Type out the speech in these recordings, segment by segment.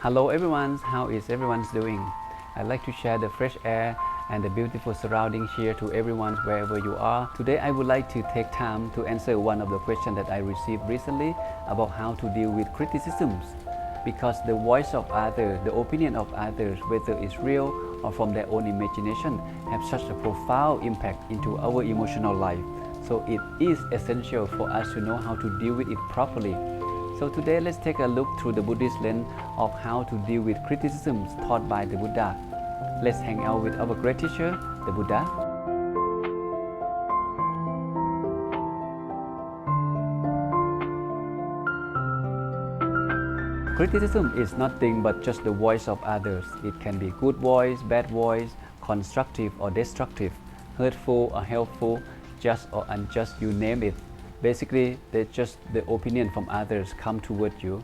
Hello everyone, how is everyone doing? I'd like to share the fresh air and the beautiful surroundings here to everyone wherever you are. Today I would like to take time to answer one of the questions that I received recently about how to deal with criticisms. Because the voice of others, the opinion of others, whether it's real or from their own imagination, have such a profound impact into our emotional life. So it is essential for us to know how to deal with it properly. So today let's take a look through the Buddhist lens of how to deal with criticisms taught by the Buddha. Let's hang out with our great teacher, the Buddha. Criticism is nothing but just the voice of others. It can be good voice, bad voice, constructive or destructive, hurtful or helpful, just or unjust, you name it. Basically, they're just the opinion from others come toward you.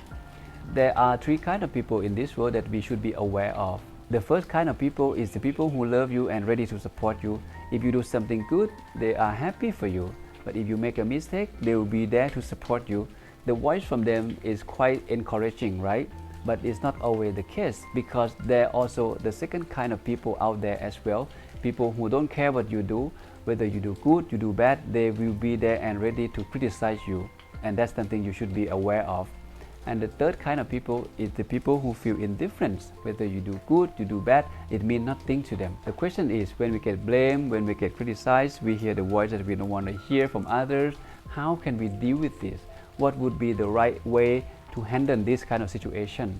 There are three kinds of people in this world that we should be aware of. The first kind of people is the people who love you and ready to support you. If you do something good, they are happy for you. But if you make a mistake, they will be there to support you. The voice from them is quite encouraging, right? But it's not always the case, because there are also the second kind of people out there as well. People who don't care what you do, whether you do good, you do bad, they will be there and ready to criticize you. And that's something you should be aware of. And the third kind of people is the people who feel indifference. Whether you do good, you do bad, it means nothing to them. The question is, when we get blamed, when we get criticized, we hear the voice that we don't want to hear from others, how can we deal with this? What would be the right way to handle this kind of situation?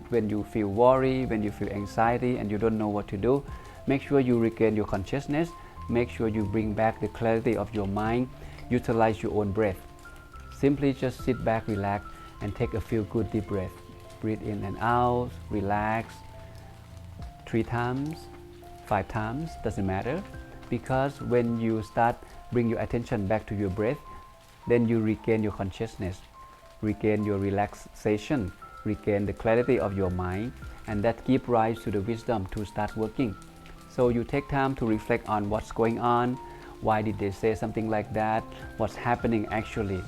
When you feel worry, when you feel anxiety and you don't know what to do, make sure you regain your consciousness. Make sure you bring back the clarity of your mind. Utilize your own breath. Simply just sit back, relax, and take a few good deep breaths. Breathe in and out, relax. 3 times, 5 times, doesn't matter. Because when you start bring your attention back to your breath, then you regain your consciousness, regain your relaxation, regain the clarity of your mind, and that gives rise to the wisdom to start working. So you take time to reflect on what's going on, why did they say something like that, what's happening actually.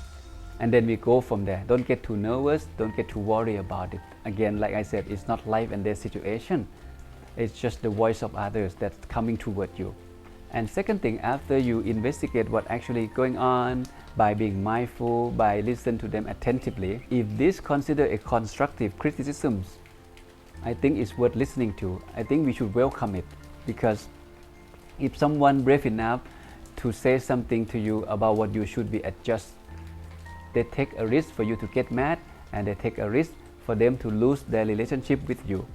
And then we go from there. Don't get too nervous, don't get too worried about it. Again, like I said, it's not life and death situation. It's just the voice of others that's coming toward you. And second thing, after you investigate what's actually going on, by being mindful, by listening to them attentively, if this considered a constructive criticism, I think it's worth listening to. I think we should welcome it. Because if someone brave enough to say something to you about what you should be adjust, they take a risk for you to get mad, and they take a risk for them to lose their relationship with you.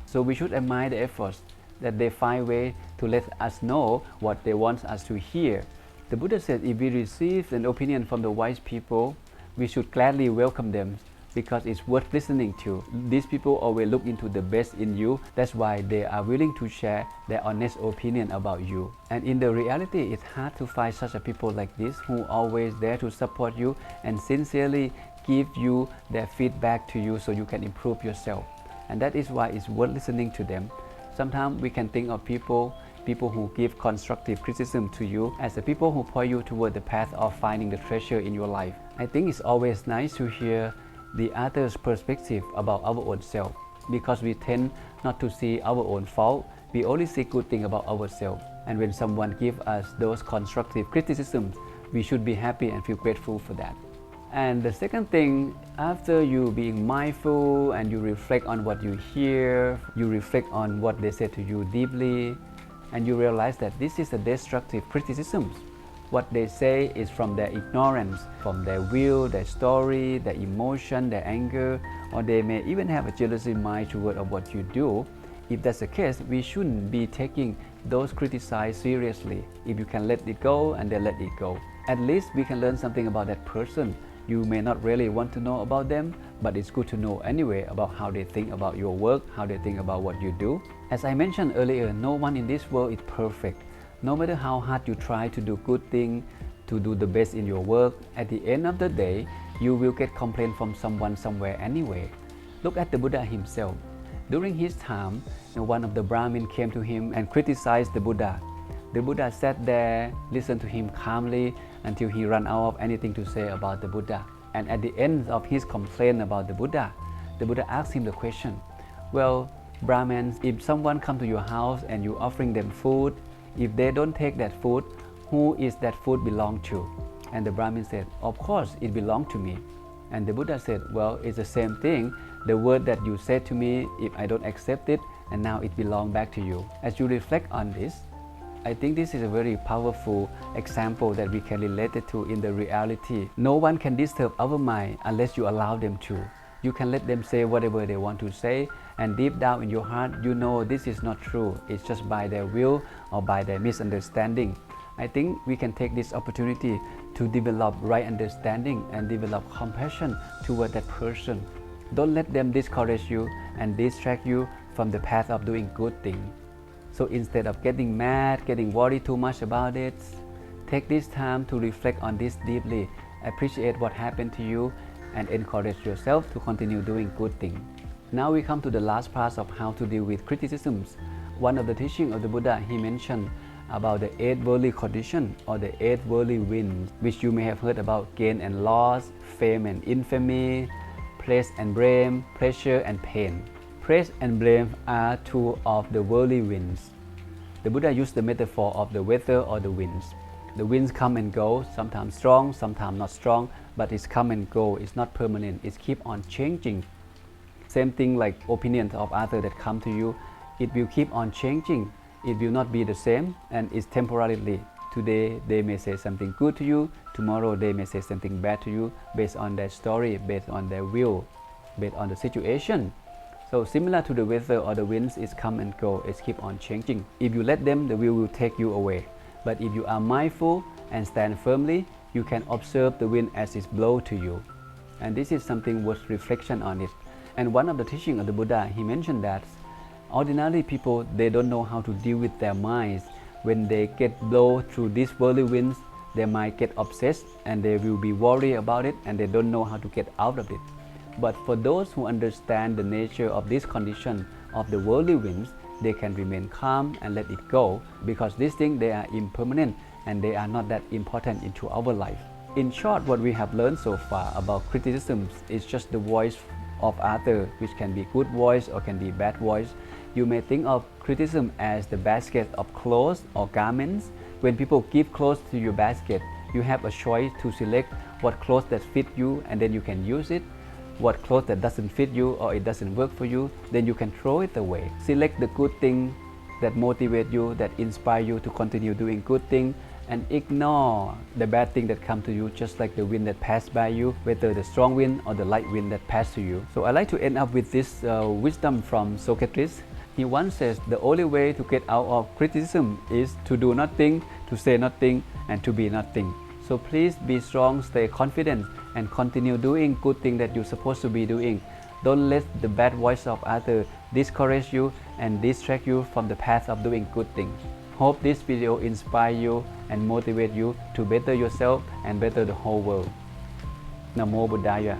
So we should admire the efforts that they find way to let us know what they want us to hear. The Buddha said if we receive an opinion from the wise people, we should gladly welcome them, because it's worth listening to. These people always look into the best in you. That's why they are willing to share their honest opinion about you. And in the reality, it's hard to find such a people like this who are always there to support you and sincerely give you their feedback to you so you can improve yourself. And that is why it's worth listening to them. Sometimes we can think of people who give constructive criticism to you as the people who point you toward the path of finding the treasure in your life. I think it's always nice to hear the other's perspective about our own self, because we tend not to see our own fault. We only see good things about ourselves. And when someone gives us those constructive criticisms, we should be happy and feel grateful for that. And the second thing, after you being mindful and you reflect on what you hear, you reflect on what they say to you deeply, and you realize that this is a destructive criticism. What they say is from their ignorance, from their will, their story, their emotion, their anger, or they may even have a jealousy mind toward of what you do. If that's the case, we shouldn't be taking those criticized seriously. If you can let it go, and then let it go. At least we can learn something about that person. You may not really want to know about them, but it's good to know anyway about how they think about your work, how they think about what you do. As I mentioned earlier, no one in this world is perfect. No matter how hard you try to do good things, to do the best in your work, at the end of the day, you will get complaint from someone somewhere anyway. Look at the Buddha himself. During his time, one of the Brahmin came to him and criticized the Buddha. The Buddha sat there, listened to him calmly until he ran out of anything to say about the Buddha. And at the end of his complaint about the Buddha asked him the question, Well, Brahmins, if someone come to your house and you offering them food, if they don't take that food, who is that food belong to? And the Brahmin said, of course it belongs to me. And the Buddha said, well, it's the same thing. The word that you said to me, if I don't accept it, and now it belongs back to you. As you reflect on this, I think this is a very powerful example that we can relate it to in the reality. No one can disturb our mind unless you allow them to. You can let them say whatever they want to say, and deep down in your heart, you know this is not true. It's just by their will or by their misunderstanding. I think we can take this opportunity to develop right understanding and develop compassion toward that person. Don't let them discourage you and distract you from the path of doing good things. So instead of getting mad, getting worried too much about it, take this time to reflect on this deeply, appreciate what happened to you, and encourage yourself to continue doing good things. Now we come to the last part of how to deal with criticisms. One of the teachings of the Buddha, he mentioned about the 8 worldly conditions or the 8 worldly winds, which you may have heard about: gain and loss, fame and infamy, praise and blame, pleasure and pain. Praise and blame are 2 of the worldly winds. The Buddha used the metaphor of the weather or the winds. The winds come and go, sometimes strong, sometimes not strong, but it's come and go, it's not permanent, it's keep on changing. Same thing like opinions of others that come to you, it will keep on changing. It will not be the same, and it's temporarily. Today they may say something good to you, tomorrow they may say something bad to you based on their story, based on their will, based on the situation. So similar to the weather or the winds, it's come and go, it's keep on changing. If you let them, the wind will take you away. But if you are mindful and stand firmly, you can observe the wind as it blows to you. And this is something worth reflection on it. And one of the teachings of the Buddha, he mentioned that ordinary people, they don't know how to deal with their minds. When they get blown through these worldly winds, they might get obsessed and they will be worried about it and they don't know how to get out of it. But for those who understand the nature of this condition of the worldly winds, they can remain calm and let it go, because these things, they are impermanent and they are not that important into our life. In short, what we have learned so far about criticisms is just the voice of others, which can be good voice or can be bad voice. You may think of criticism as the basket of clothes or garments. When people give clothes to your basket, you have a choice to select what clothes that fit you and then you can use it. What clothes that doesn't fit you or it doesn't work for you, then you can throw it away. Select the good thing that motivate you, that inspire you to continue doing good thing, and ignore the bad thing that come to you, just like the wind that passed by you, whether the strong wind or the light wind that passed to you. So I like to end up with this wisdom from Socrates. He once says, the only way to get out of criticism is to do nothing, to say nothing, and to be nothing. So please be strong, stay confident, and continue doing good things that you're supposed to be doing. Don't let the bad voice of others discourage you and distract you from the path of doing good things. Hope this video inspire you and motivate you to better yourself and better the whole world. Namo Buddhaya.